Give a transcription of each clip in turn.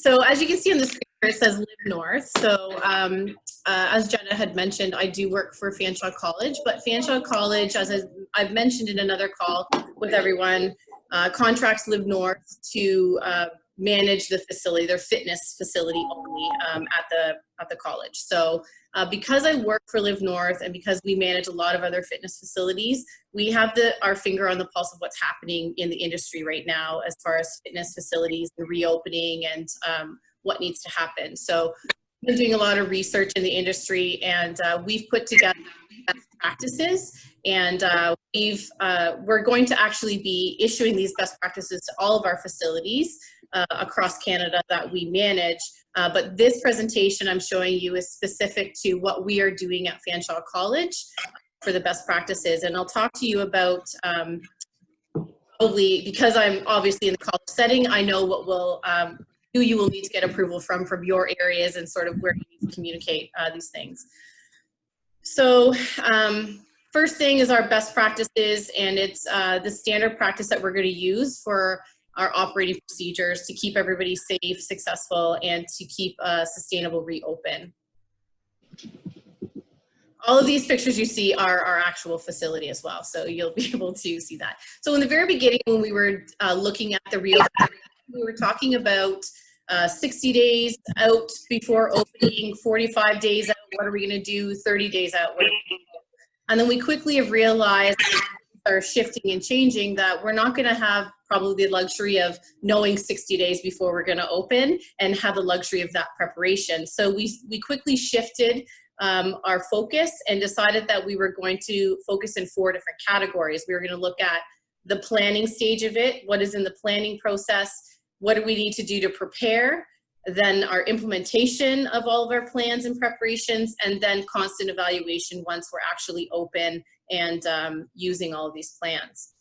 So as you can see on the screen, it says LIV North. So as Jenna had mentioned, I do work for Fanshawe College, but Fanshawe College, as I've mentioned in another call with everyone, contracts LIV North to manage the facility, their fitness facility only at the college. So because I work for LIV North and because we manage a lot of other fitness facilities, we have our finger on the pulse of what's happening in the industry right now as far as fitness facilities and reopening and what needs to happen. So we've been doing a lot of research in the industry, and we've put together best practices, and we're going to actually be issuing these best practices to all of our facilities across Canada that we manage. But this presentation I'm showing you is specific to what we are doing at Fanshawe College for the best practices. And I'll talk to you about, probably because I'm obviously in the college setting, I know what will, who you will need to get approval from your areas and sort of where you need to communicate these things. So first thing is our best practices, and it's the standard practice that we're going to use for our operating procedures to keep everybody safe, successful, and to keep a sustainable reopen. All of these pictures you see are our actual facility as well, so you'll be able to see that. So in the very beginning, when we were looking at the reopening, we were talking about 60 days out before opening, 45 days out, what are we going to do, 30 days out, what are we going to do? And then we quickly have realized, are shifting and changing, that we're not going to have probably the luxury of knowing 60 days before we're going to open and have the luxury of that preparation. So we quickly shifted our focus and decided that we were going to focus in 4 different categories. We were going to look at the planning stage of it, what is in the planning process, what do we need to do to prepare, then our implementation of all of our plans and preparations, and then constant evaluation once we're actually open and using all of these plans.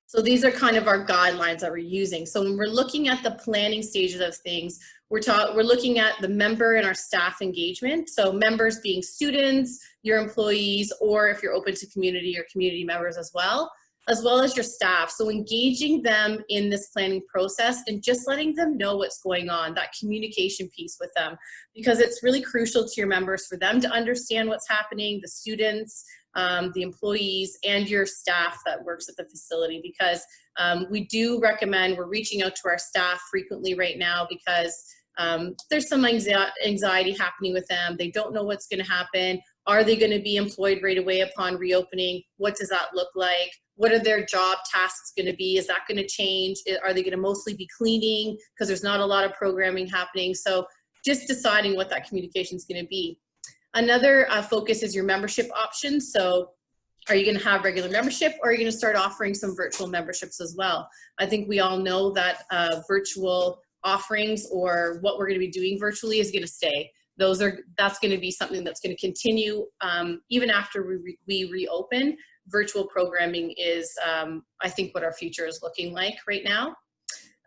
So these are kind of our guidelines that we're using. So when we're looking at the planning stages of things, we're looking at the member and our staff engagement. So members being students, your employees, or if you're open to community or community members as well as your staff. So engaging them in this planning process and just letting them know what's going on, that communication piece with them, because it's really crucial to your members for them to understand what's happening, the students, the employees, and your staff that works at the facility, because we do recommend, we're reaching out to our staff frequently right now because there's some anxiety happening with them. They don't know what's going to happen. Are they going to be employed right away upon reopening? What does that look like? What are their job tasks going to be? Is that going to change? Are they going to mostly be cleaning because there's not a lot of programming happening? So just deciding what that communication is going to be. Another focus is your membership options. So are you going to have regular membership, or are you going to start offering some virtual memberships as well? I think we all know that virtual offerings, or what we're going to be doing virtually, is going to stay. That's going to be something that's going to continue even after we reopen. Virtual programming is, I think, what our future is looking like right now.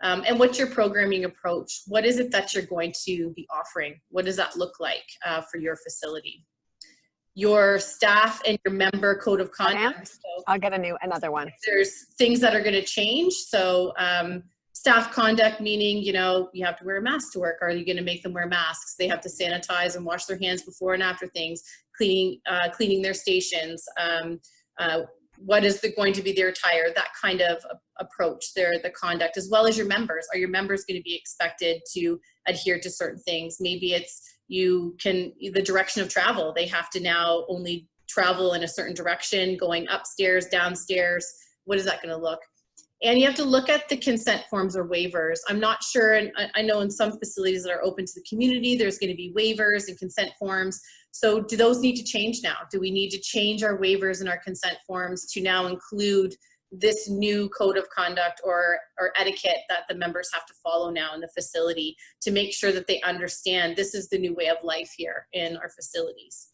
And what's your programming approach? What is it that you're going to be offering? What does that look like for your facility? Your staff and your member code of conduct. So I'll get another one. There's things that are going to change. So staff conduct, meaning, you know, you have to wear a mask to work. Are you going to make them wear masks? They have to sanitize and wash their hands before and after things, cleaning their stations. What is going to be their attire, that kind of approach, the conduct, as well as your members. Are your members going to be expected to adhere to certain things? Maybe it's the direction of travel. They have to now only travel in a certain direction, going upstairs, downstairs. What is that going to look? And you have to look at the consent forms or waivers. I'm not sure, and I know in some facilities that are open to the community, there's going to be waivers and consent forms. So do those need to change now? Do we need to change our waivers and our consent forms to now include this new code of conduct or etiquette that the members have to follow now in the facility to make sure that they understand this is the new way of life here in our facilities?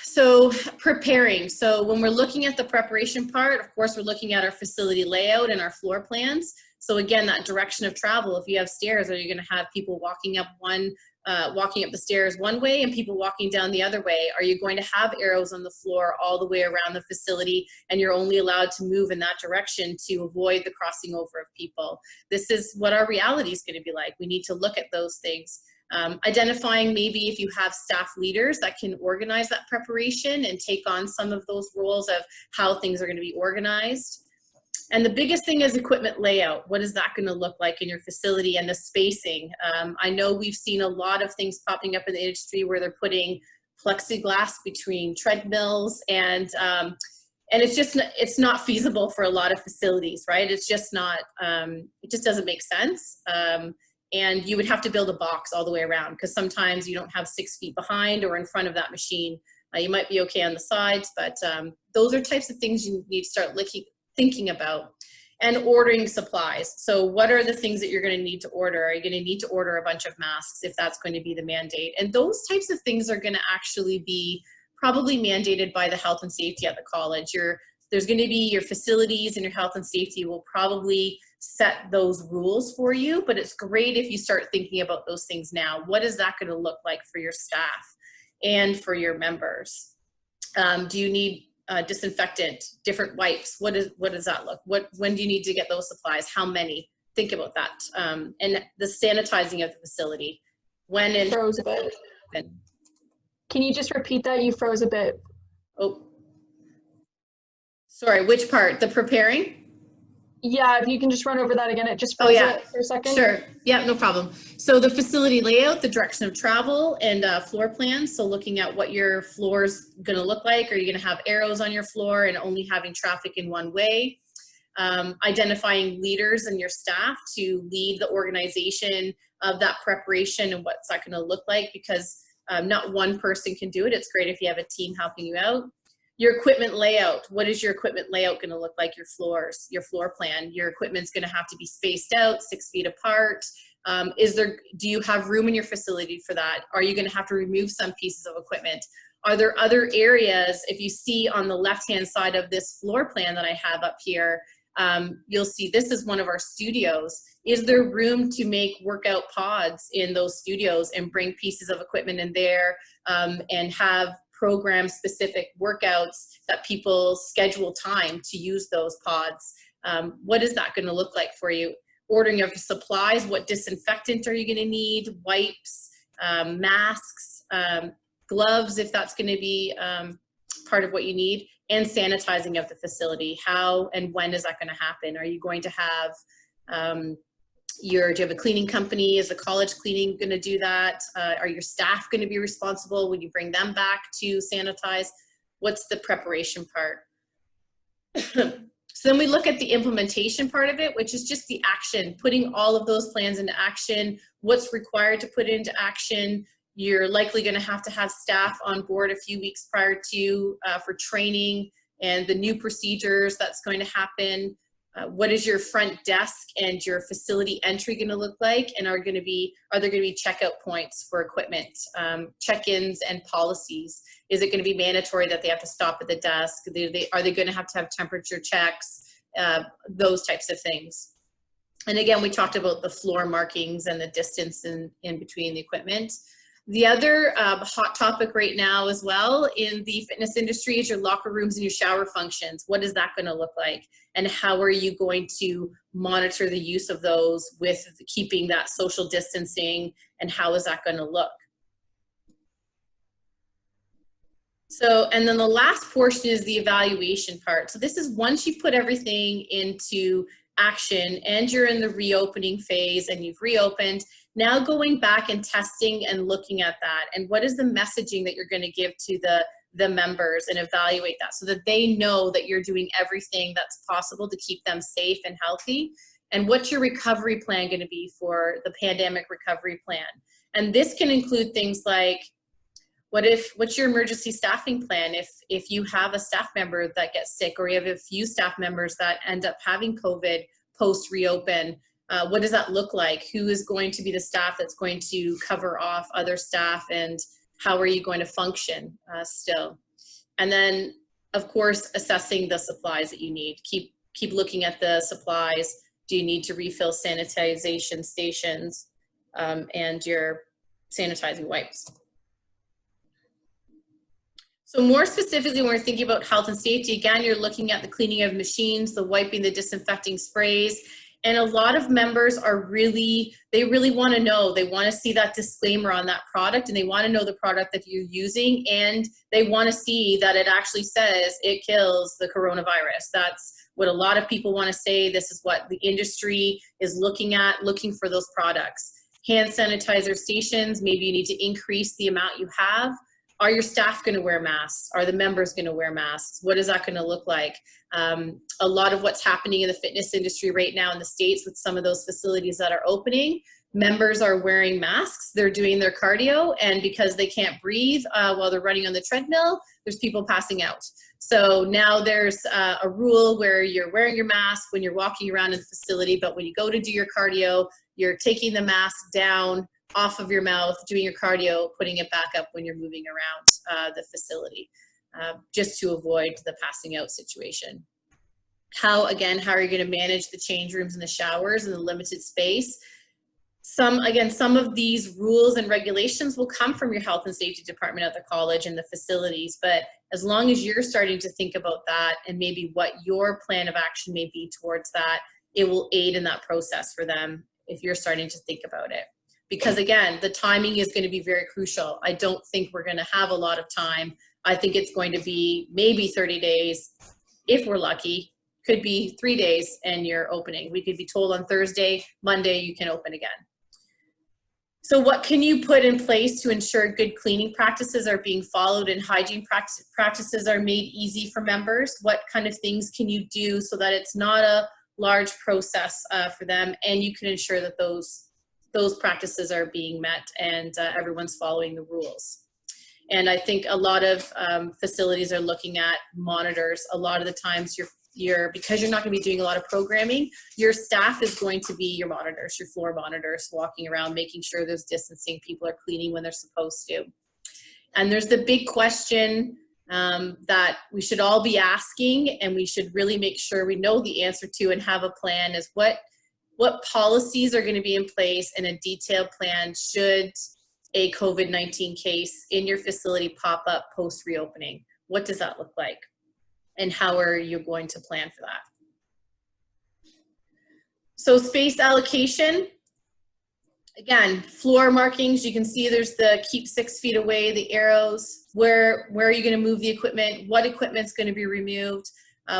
So preparing. So when we're looking at the preparation part, of course, we're looking at our facility layout and our floor plans. So again, that direction of travel, if you have stairs, are you going to have people walking up the stairs one way and people walking down the other way? Are you going to have arrows on the floor all the way around the facility, and you're only allowed to move in that direction to avoid the crossing over of people? This is what our reality is going to be like. We need to look at those things. Identifying maybe if you have staff leaders that can organize that preparation and take on some of those roles of how things are going to be organized. And the biggest thing is equipment layout. What is that going to look like in your facility, and the spacing? I know we've seen a lot of things popping up in the industry where they're putting plexiglass between treadmills, and it's not feasible for a lot of facilities, right? It's just not, it just doesn't make sense. And you would have to build a box all the way around, because sometimes you don't have 6 feet behind or in front of that machine. You might be okay on the sides, but those are types of things you need to start thinking about. And ordering supplies. So what are the things that you're going to need to order? Are you going to need to order a bunch of masks if that's going to be the mandate? And those types of things are going to actually be probably mandated by the health and safety at the college. There's going to be your facilities, and your health and safety will probably set those rules for you, but it's great if you start thinking about those things now. What is that going to look like for your staff and for your members? Do you need disinfectant, different wipes? What does that look? When do you need to get those supplies? How many? Think about that. And the sanitizing of the facility. When and froze a bit. Can you just repeat that? You froze a bit. Oh, sorry. Which part? The preparing? Yeah, if you can just run over that again. It just froze it for a second. Sure. Yeah, no problem. So the facility layout, the direction of travel, and floor plans. So looking at what your floor is going to look like. Are you going to have arrows on your floor and only having traffic in one way? Identifying leaders and your staff to lead the organization of that preparation, and what's that going to look like, because not one person can do it. It's great if you have a team helping you out. Your equipment layout. What is your equipment layout going to look like? Your floors, your floor plan. Your equipment's going to have to be spaced out 6 feet apart. Do you have room in your facility for that? Are you going to have to remove some pieces of equipment? Are there other areas? If you see on the left-hand side of this floor plan that I have up here, you'll see this is one of our studios. Is there room to make workout pods in those studios and bring pieces of equipment in there and have program specific workouts that people schedule time to use those pods? What is that going to look like for you? Ordering of supplies. What disinfectant are you going to need? Wipes, masks, gloves, if that's going to be part of what you need, and sanitizing of the facility. How and when is that going to happen? Are you going to have do you have a cleaning company? Is the college cleaning going to do that? Are your staff going to be responsible when you bring them back to sanitize? What's the preparation part? So then we look at the implementation part of it, which is just the action, putting all of those plans into action, what's required to put into action. You're likely going to have staff on board a few weeks prior to for training and the new procedures that's going to happen. What is your front desk and your facility entry going to look like? And are there going to be checkout points for equipment, check-ins and policies? Is it going to be mandatory that they have to stop at the desk? Are they going to have temperature checks? Those types of things. And again, we talked about the floor markings and the distance in between the equipment. The other hot topic right now as well in the fitness industry is your locker rooms and your shower functions. What is that going to look like? And how are you going to monitor the use of those with keeping that social distancing, and how is that going to look? So, and then the last portion is the evaluation part. So this is once you've put everything into action and you're in the reopening phase and you've reopened, now going back and testing and looking at that, and what is the messaging that you're going to give to the members, and evaluate that so that they know that you're doing everything that's possible to keep them safe and healthy. And what's your recovery plan going to be for the pandemic recovery plan? And this can include things like, what's your emergency staffing plan if you have a staff member that gets sick, or you have a few staff members that end up having COVID post reopen? What does that look like? Who is going to be the staff that's going to cover off other staff, and how are you going to function still? And then, of course, assessing the supplies that you need. Keep looking at the supplies. Do you need to refill sanitization stations and your sanitizing wipes? So more specifically, when we're thinking about health and safety, again, you're looking at the cleaning of machines, the wiping, the disinfecting sprays. And a lot of members are they really want to know, they want to see that disclaimer on that product, and they want to know the product that you're using, and they want to see that it actually says it kills the coronavirus. That's what a lot of people want to say. This is what the industry is looking at, looking for those products. Hand sanitizer stations, maybe you need to increase the amount you have. Are your staff going to wear masks? Are the members going to wear masks? What is that going to look like? A lot of what's happening in the fitness industry right now in the States with some of those facilities that are opening, members are wearing masks, they're doing their cardio, and because they can't breathe while they're running on the treadmill, there's people passing out. So now there's a rule where you're wearing your mask when you're walking around in the facility, but when you go to do your cardio, you're taking the mask down off of your mouth, doing your cardio, putting it back up when you're moving around the facility, just to avoid the passing out situation. How are you going to manage the change rooms and the showers and the limited space? Some of these rules and regulations will come from your health and safety department at the college and the facilities, but as long as you're starting to think about that and maybe what your plan of action may be towards that, it will aid in that process for them if you're starting to think about it. Because again, the timing is going to be very crucial. I don't think we're going to have a lot of time. I think it's going to be maybe 30 days, if we're lucky. Could be 3 days and you're opening. We could be told on Thursday, Monday, you can open again. So what can you put in place to ensure good cleaning practices are being followed and hygiene practices are made easy for members? What kind of things can you do so that it's not a large process for them, and you can ensure that those practices are being met and everyone's following the rules? And I think a lot of facilities are looking at monitors. A lot of the times because you're not going to be doing a lot of programming, your staff is going to be your monitors, your floor monitors, walking around, making sure there's distancing, people are cleaning when they're supposed to. And there's the big question that we should all be asking, and we should really make sure we know the answer to and have a plan, is what policies are going to be in place and a detailed plan should a COVID-19 case in your facility pop up post reopening? What does that look like? And how are you going to plan for that? So space allocation, again, floor markings, you can see there's the keep 6 feet away, the arrows, where are you going to move the equipment, what equipment's going to be removed.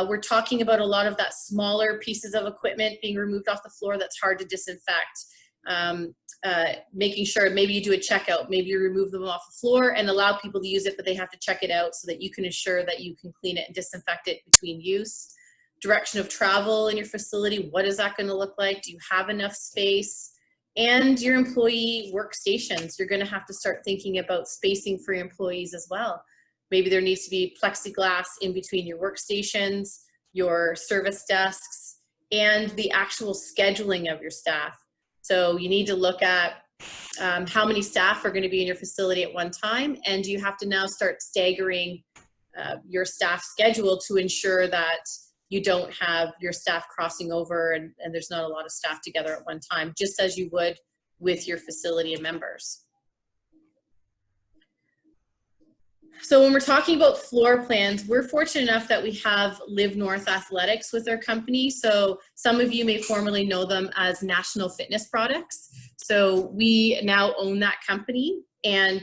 We're talking about a lot of that smaller pieces of equipment being removed off the floor that's hard to disinfect. Making sure maybe you do a checkout, maybe you remove them off the floor and allow people to use it, but they have to check it out so that you can ensure that you can clean it and disinfect it between use. Direction of travel in your facility, what is that going to look like? Do you have enough space? And your employee workstations, you're going to have to start thinking about spacing for your employees as well. Maybe there needs to be plexiglass in between your workstations, your service desks, and the actual scheduling of your staff. So you need to look at how many staff are going to be in your facility at one time, and you have to now start staggering your staff schedule to ensure that you don't have your staff crossing over and there's not a lot of staff together at one time, just as you would with your facility and members. So when we're talking about floor plans, we're fortunate enough that we have LIV North Athletics with our company. So some of you may formerly know them as National Fitness Products. So we now own that company, and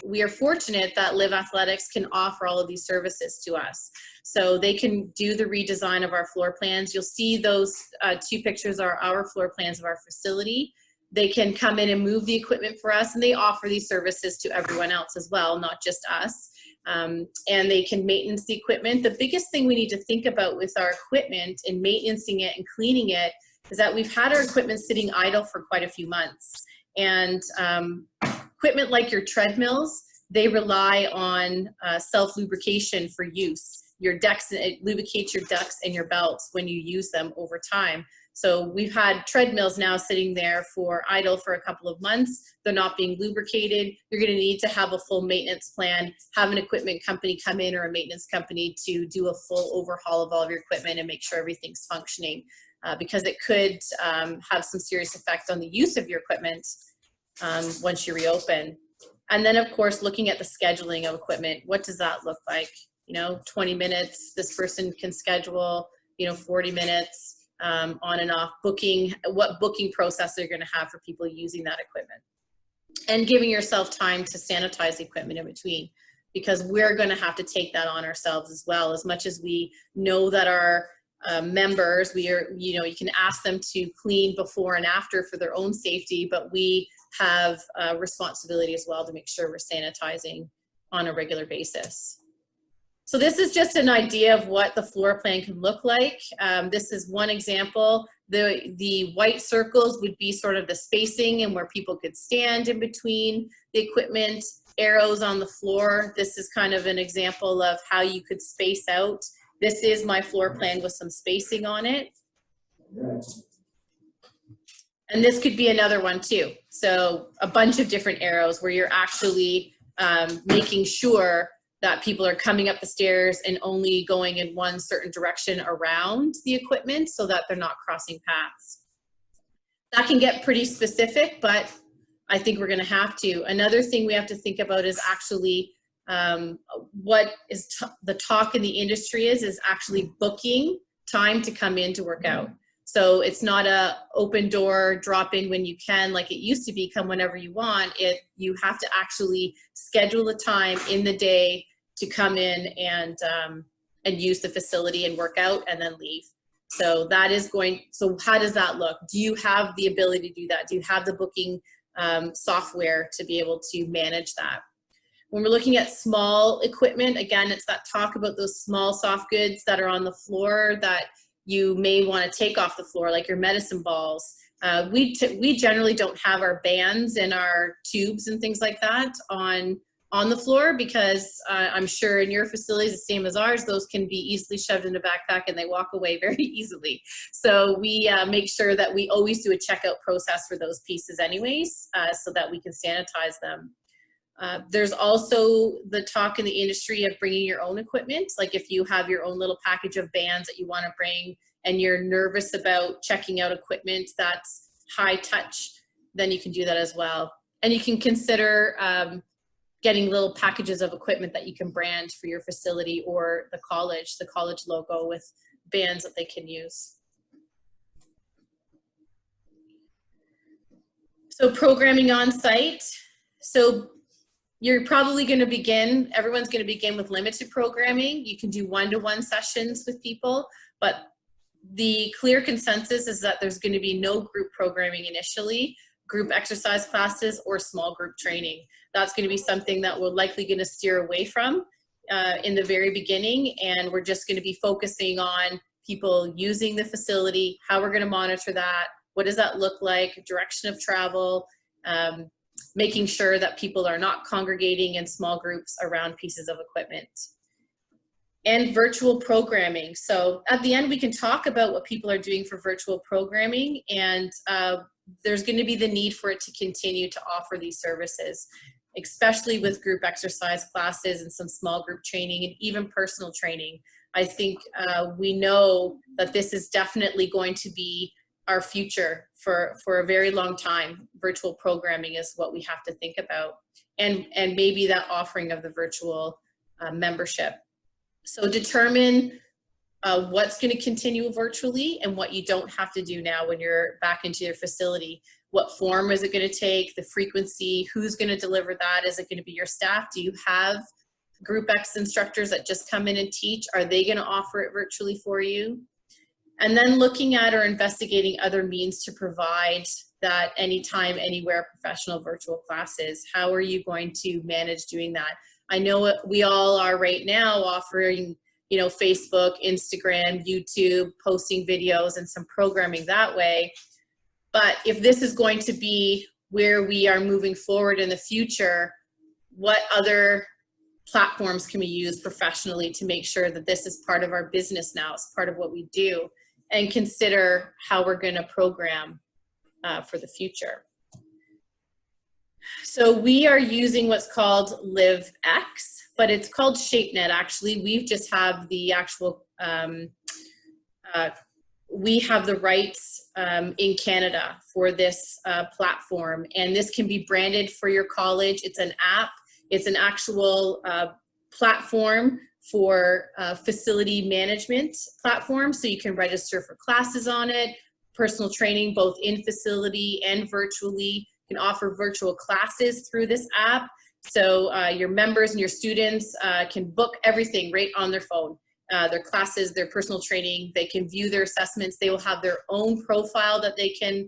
we are fortunate that LIV Athletics can offer all of these services to us. So they can do the redesign of our floor plans. You'll see those 2 pictures are our floor plans of our facility. They can come in and move the equipment for us, and they offer these services to everyone else as well, not just us. And they can maintenance the equipment. The biggest thing we need to think about with our equipment and maintaining it and cleaning it is that we've had our equipment sitting idle for quite a few months. And equipment like your treadmills, they rely on self-lubrication for use. Your decks, it lubricates your ducts and your belts when you use them over time. So we've had treadmills now sitting there for idle for a couple of months. They're not being lubricated. You're going to need to have a full maintenance plan, have an equipment company come in or a maintenance company to do a full overhaul of all of your equipment and make sure everything's functioning. because it could have some serious effect on the use of your equipment once you reopen. And then, of course, looking at the scheduling of equipment. What does that look like? 20 minutes, this person can schedule, 40 minutes on and off, booking, what booking process they're going to have for people using that equipment. And giving yourself time to sanitize the equipment in between, because we're going to have to take that on ourselves as well. As much as we know that our members, you can ask them to clean before and after for their own safety, but we have a responsibility as well to make sure we're sanitizing on a regular basis. So this is just an idea of what the floor plan can look like. This is one example. The white circles would be sort of the spacing and where people could stand in between the equipment. Arrows on the floor. This is kind of an example of how you could space out. This is my floor plan with some spacing on it. And this could be another one too. So a bunch of different arrows where you're actually making sure that people are coming up the stairs and only going in one certain direction around the equipment so that they're not crossing paths. That can get pretty specific, but I think we're gonna have to. Another thing we have to think about is actually what is the talk in the industry is actually booking time to come in to work out. So it's not a open door, drop in when you can, like it used to be, come whenever you want. You have to actually schedule a time in the day to come in and use the facility and work out and then leave. So that is so how does that look? Do you have the ability to do that? Do you have the booking software to be able to manage that? When we're looking at small equipment, again, it's that talk about those small soft goods that are on the floor that you may want to take off the floor, like your medicine balls. We generally don't have our bands and our tubes and things like that on the floor because I'm sure in your facilities, the same as ours, those can be easily shoved in a backpack and they walk away very easily. So we make sure that we always do a checkout process for those pieces anyways, so that we can sanitize them. There's also the talk in the industry of bringing your own equipment. Like if you have your own little package of bands that you want to bring and you're nervous about checking out equipment that's high touch, then you can do that as well. And you can consider getting little packages of equipment that you can brand for your facility or the college logo with bands that they can use. So programming on site. So you're probably going to begin, everyone's going to begin with limited programming. You can do one-to-one sessions with people, but the clear consensus is that there's going to be no group programming initially, group exercise classes or small group training. That's going to be something that we're likely going to steer away from in the very beginning, and we're just going to be focusing on people using the facility, how we're going to monitor that, what does that look like, direction of travel, making sure that people are not congregating in small groups around pieces of equipment. And virtual programming. So at the end, we can talk about what people are doing for virtual programming, and there's going to be the need for it to continue to offer these services, especially with group exercise classes and some small group training and even personal training. I think we know that this is definitely going to be our future for a very long time. Virtual programming is what we have to think about, and maybe that offering of the virtual membership. So determine what's going to continue virtually and what you don't have to do now when you're back into your facility. What form is it going to take, the frequency, who's going to deliver that? Is it going to be your staff? Do you have Group X instructors that just come in and teach? Are they going to offer it virtually for you? And then looking at or investigating other means to provide that anytime, anywhere professional virtual classes. How are you going to manage doing that? I know we all are right now offering, you know, Facebook, Instagram, YouTube, posting videos and some programming that way. But if this is going to be where we are moving forward in the future, what other platforms can we use professionally to make sure that this is part of our business now, it's part of what we do, and consider how we're going to program for the future. So we are using what's called LiveX, but it's called ShapeNet actually. We've just have the actual we have the rights in Canada for this platform, and this can be branded for your college. It's an app. It's an actual platform for facility management platform, so you can register for classes on it, personal training both in facility and virtually. You can offer virtual classes through this app, so your members and your students can book everything right on their phone. Their classes, their personal training, they can view their assessments. They will have their own profile that they can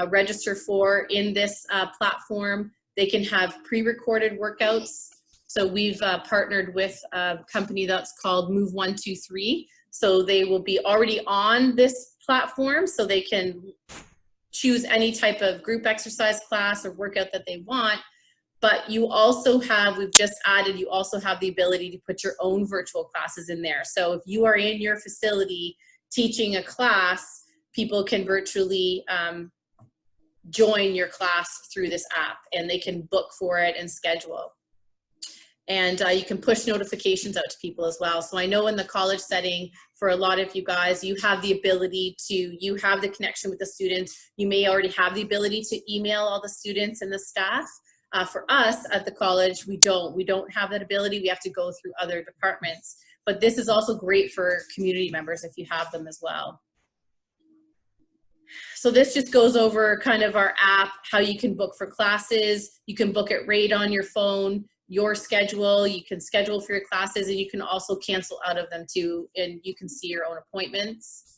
register for in this platform. They can have pre-recorded workouts. So we've partnered with a company that's called Move 123. So they will be already on this platform, so they can choose any type of group exercise class or workout that they want. But you also have, we've just added, you also have the ability to put your own virtual classes in there. So if you are in your facility teaching a class, people can virtually join your class through this app, and they can book for it and schedule. And you can push notifications out to people as well. So I know in the college setting, for a lot of you guys, you have the ability to, you have the connection with the students. You may already have the ability to email all the students and the staff. For us at the college, we don't have that ability. We have to go through other departments. But this is also great for community members if you have them as well. So this just goes over kind of our app, how you can book for classes. You can book it right on your phone, your schedule. You can schedule for your classes, and you can also cancel out of them too, and you can see your own appointments.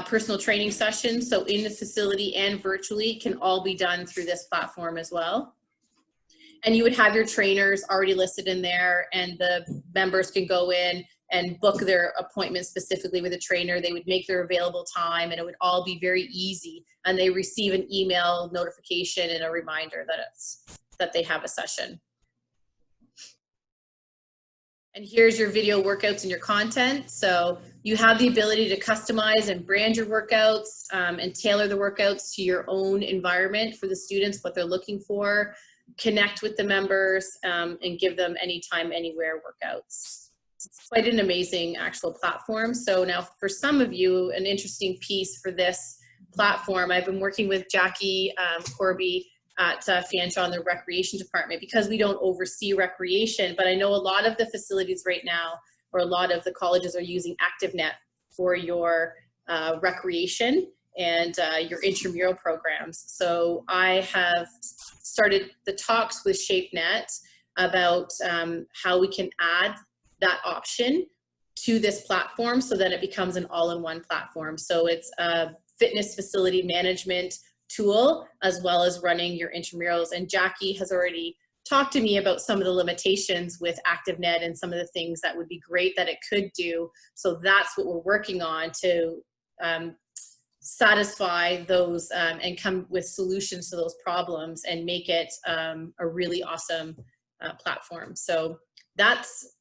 Personal training sessions, so in the facility and virtually, can all be done through this platform as well. And you would have your trainers already listed in there, and the members can go in and book their appointment specifically with a trainer. They would make their available time, and it would all be very easy. And they receive an email notification and a reminder that they have a session. And here's your video workouts and your content. So you have the ability to customize and brand your workouts and tailor the workouts to your own environment for the students, what they're looking for, connect with the members, and give them anytime, anywhere workouts. It's quite an amazing actual platform. So now for some of you, an interesting piece for this platform, I've been working with Jackie Corby at Fanshawe in the recreation department, because we don't oversee recreation, but I know a lot of the facilities right now, or a lot of the colleges, are using ActiveNet for your recreation and your intramural programs. So I have started the talks with ShapeNet about how we can add that option to this platform so that it becomes an all-in-one platform. So it's a fitness facility management tool, as well as running your intramurals. And Jackie has already talked to me about some of the limitations with ActiveNet and some of the things that would be great that it could do. So that's what we're working on to satisfy those and come with solutions to those problems and make it a really awesome platform. So that's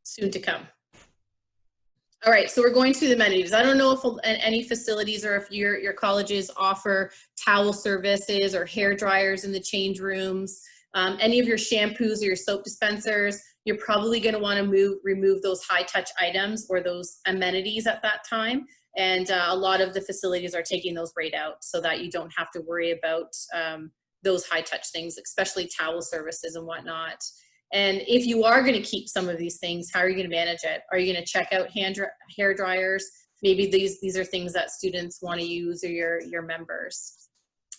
soon to come. All right, so we're going through the amenities. I don't know if any facilities or if your colleges offer towel services or hair dryers in the change rooms. Any of your shampoos or your soap dispensers, you're probably going to want to remove those high touch items or those amenities at that time. And a lot of the facilities are taking those right out so that you don't have to worry about those high touch things, especially towel services and whatnot. And if you are going to keep some of these things, how are you going to manage it? Are you going to check out hair dryers? Maybe these are things that students want to use, or your members.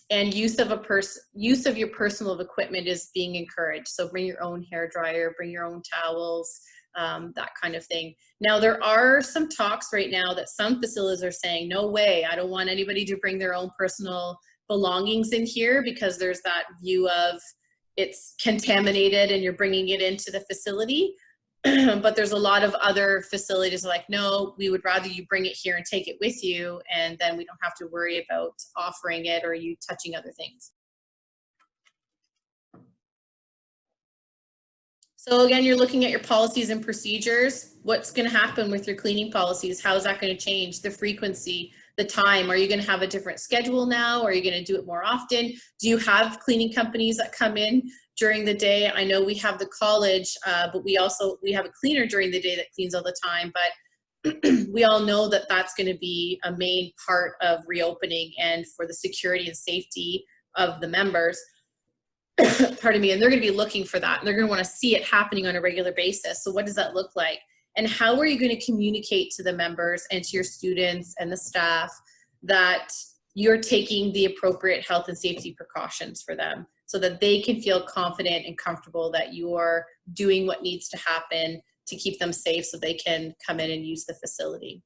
And use of your personal equipment is being encouraged. So bring your own hair dryer, bring your own towels, that kind of thing. Now there are some talks right now that some facilities are saying, no way, I don't want anybody to bring their own personal belongings in here, because there's that view of it's contaminated and you're bringing it into the facility. But there's a lot of other facilities like, no, we would rather you bring it here and take it with you, and then we don't have to worry about offering it or you touching other things. So again, you're looking at your policies and procedures. What's going to happen with your cleaning policies? How is that going to change? The frequency, the time. Are you going to have a different schedule now? Or are you going to do it more often? Do you have cleaning companies that come in during the day? I know we have the college, but we have a cleaner during the day that cleans all the time. But we all know that that's going to be a main part of reopening and for the security and safety of the members. Pardon me, and they're going to be looking for that. And they're going to want to see it happening on a regular basis. So what does that look like? And how are you going to communicate to the members and to your students and the staff that you're taking the appropriate health and safety precautions for them so that they can feel confident and comfortable that you're doing what needs to happen to keep them safe so they can come in and use the facility.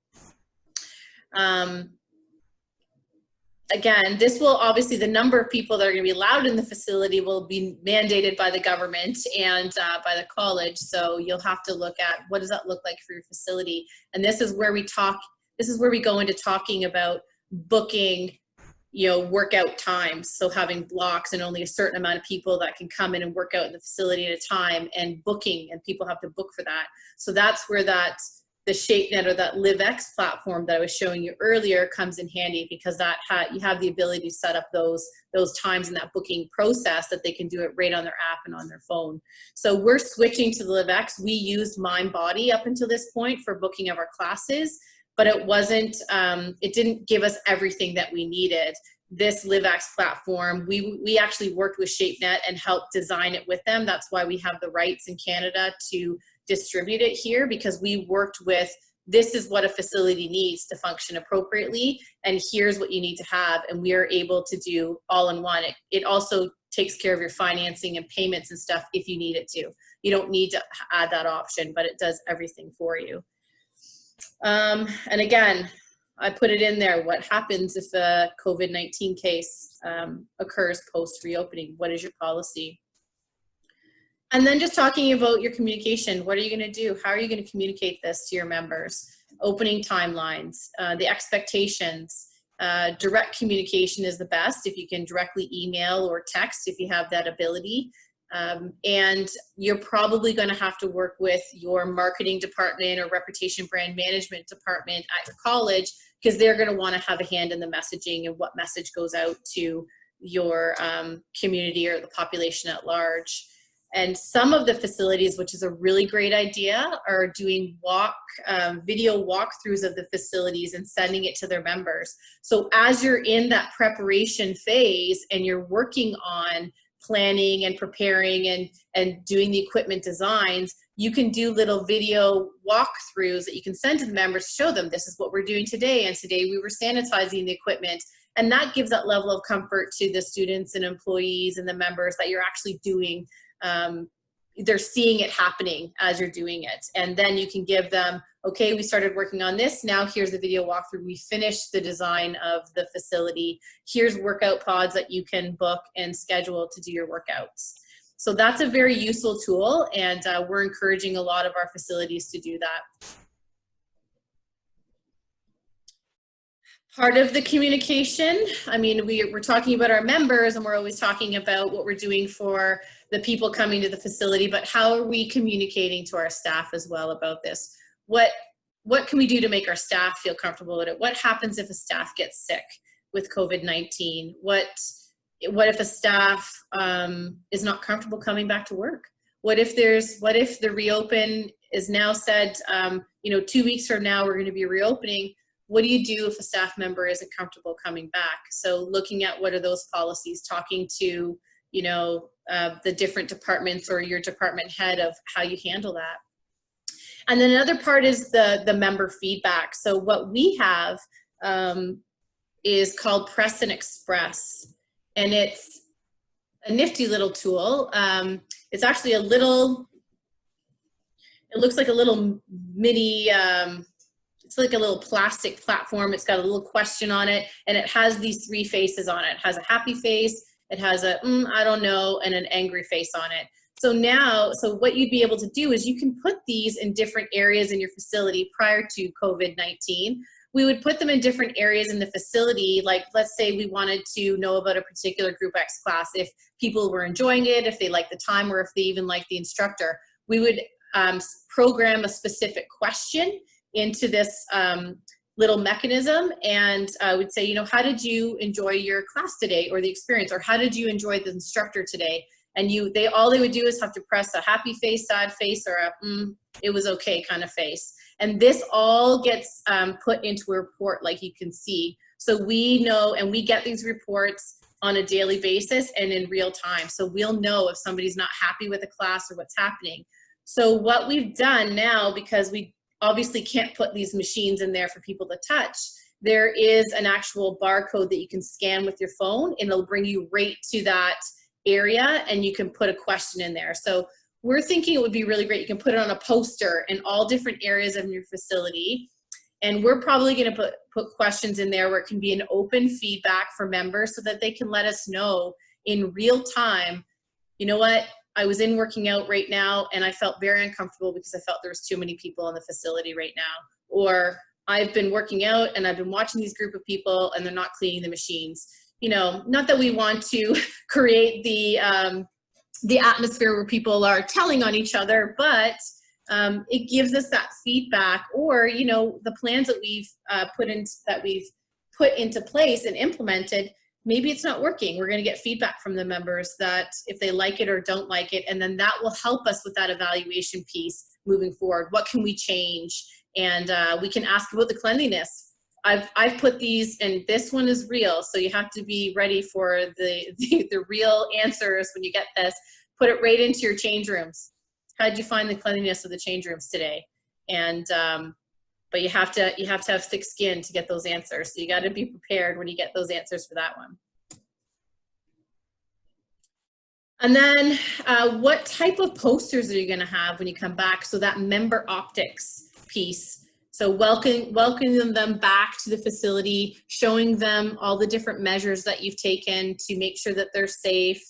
Again, this will obviously, the number of people that are going to be allowed in the facility will be mandated by the government and by the college. So you'll have to look at what does that look like for your facility. And this is where we talk, this is where we go into talking about booking, you know, workout times. So having blocks and only a certain amount of people that can come in and work out in the facility at a time, and booking, and people have to book for that. So that's where that the ShapeNet or that LiveX platform that I was showing you earlier comes in handy, because that you have the ability to set up those times in that booking process that they can do it right on their app and on their phone. So we're switching to the LiveX. We used MindBody up until this point for booking of our classes, but it wasn't, it didn't give us everything that we needed. This LiveX platform, we actually worked with ShapeNet and helped design it with them. That's why we have the rights in Canada to distribute it here, because we worked with, this is what a facility needs to function appropriately, and here's what you need to have, and we are able to do all in one. It also takes care of your financing and payments and stuff if you need it to. You don't need to add that option, but it does everything for you. And again, I put it in there, what happens if a COVID-19 case occurs post-reopening? What is your policy? And then just talking about your communication. What are you going to do? How are you going to communicate this to your members? Opening timelines, the expectations. Direct communication is the best if you can directly email or text if you have that ability. And you're probably going to have to work with your marketing department or reputation brand management department at your college, because they're going to want to have a hand in the messaging and what message goes out to your community or the population at large. And some of the facilities, which is a really great idea, are doing video walkthroughs of the facilities and sending it to their members. So as you're in that preparation phase and you're working on planning and preparing and doing the equipment designs, you can do little video walkthroughs that you can send to the members to show them, this is what we're doing today, and today we were sanitizing the equipment. And that gives that level of comfort to the students and employees and the members that you're actually doing. They're seeing it happening as you're doing it. And then you can give them, okay, we started working on this. Now here's the video walkthrough. We finished the design of the facility. Here's workout pods that you can book and schedule to do your workouts. So that's a very useful tool, and we're encouraging a lot of our facilities to do that. Part of the communication, I mean, we're talking about our members, and we're always talking about what we're doing for the people coming to the facility, but how are we communicating to our staff as well about this? What can we do to make our staff feel comfortable with it? What happens if a staff gets sick with COVID-19? What if a staff is not comfortable coming back to work? What if the reopen is now said, you know, 2 weeks from now, we're going to be reopening. What do you do if a staff member isn't comfortable coming back? So looking at what are those policies, talking to, you know, the different departments or your department head of how you handle that. And then another part is the member feedback. So what we have is called Preston Express, and it's a nifty little tool. It's actually a little, it looks like a little mini, it's like a little plastic platform. It's got a little question on it, and it has these 3 faces on it. It has a happy face, it has a I don't know, and an angry face on it. So now, so what you'd be able to do is you can put these in different areas in your facility. Prior to COVID-19, we would put them in different areas in the facility. Like, let's say we wanted to know about a particular Group X class, if people were enjoying it, if they liked the time, or if they even liked the instructor. We would program a specific question into this little mechanism, and I would say, you know, how did you enjoy your class today, or the experience, or how did you enjoy the instructor today? And all they would do is have to press a happy face, sad face, or a it was okay kind of face. And this all gets put into a report, like you can see. So we know, and we get these reports on a daily basis and in real time. So we'll know if somebody's not happy with a class or what's happening. So what we've done now, because we obviously can't put these machines in there for people to touch, there is an actual barcode that you can scan with your phone, and it'll bring you right to that area, and you can put a question in there. So we're thinking it would be really great. You can put it on a poster in all different areas of your facility. And we're probably going to put questions in there where it can be an open feedback for members so that they can let us know in real time, you know what, I was in working out right now and I felt very uncomfortable because I felt there was too many people in the facility right now. Or I've been working out and I've been watching these group of people and they're not cleaning the machines. You know, not that we want to create the atmosphere where people are telling on each other, but it gives us that feedback. Or, you know, the plans that we've put into place and implemented, maybe it's not working. We're going to get feedback from the members that if they like it or don't like it, and then that will help us with that evaluation piece moving forward. What can we change? And we can ask about the cleanliness. I've put these, and this one is real, so you have to be ready for the real answers when you get this. Put it right into your change rooms. How did you find the cleanliness of the change rooms today? And but you have to have thick skin to get those answers. So you got to be prepared when you get those answers for that one. And then what type of posters are you going to have when you come back? So that member optics piece. So welcoming them back to the facility, showing them all the different measures that you've taken to make sure that they're safe.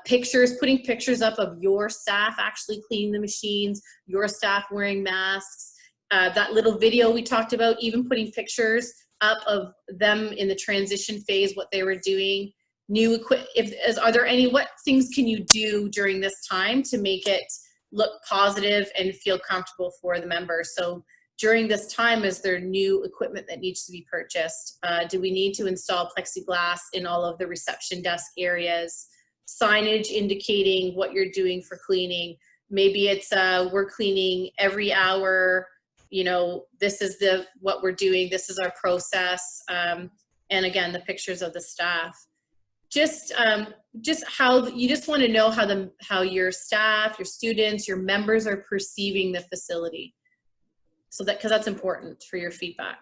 Pictures, putting pictures up of your staff actually cleaning the machines, your staff wearing masks. That little video we talked about, even putting pictures up of them in the transition phase, what they were doing. What things can you do during this time to make it look positive and feel comfortable for the members? So during this time, is there new equipment that needs to be purchased? Do we need to install plexiglass in all of the reception desk areas? Signage indicating what you're doing for cleaning. Maybe it's we're cleaning every hour, you know, this is what we're doing, this is our process. And again, the pictures of the staff. Just how you just want to know how your staff, your students, your members are perceiving the facility. So because that's important for your feedback.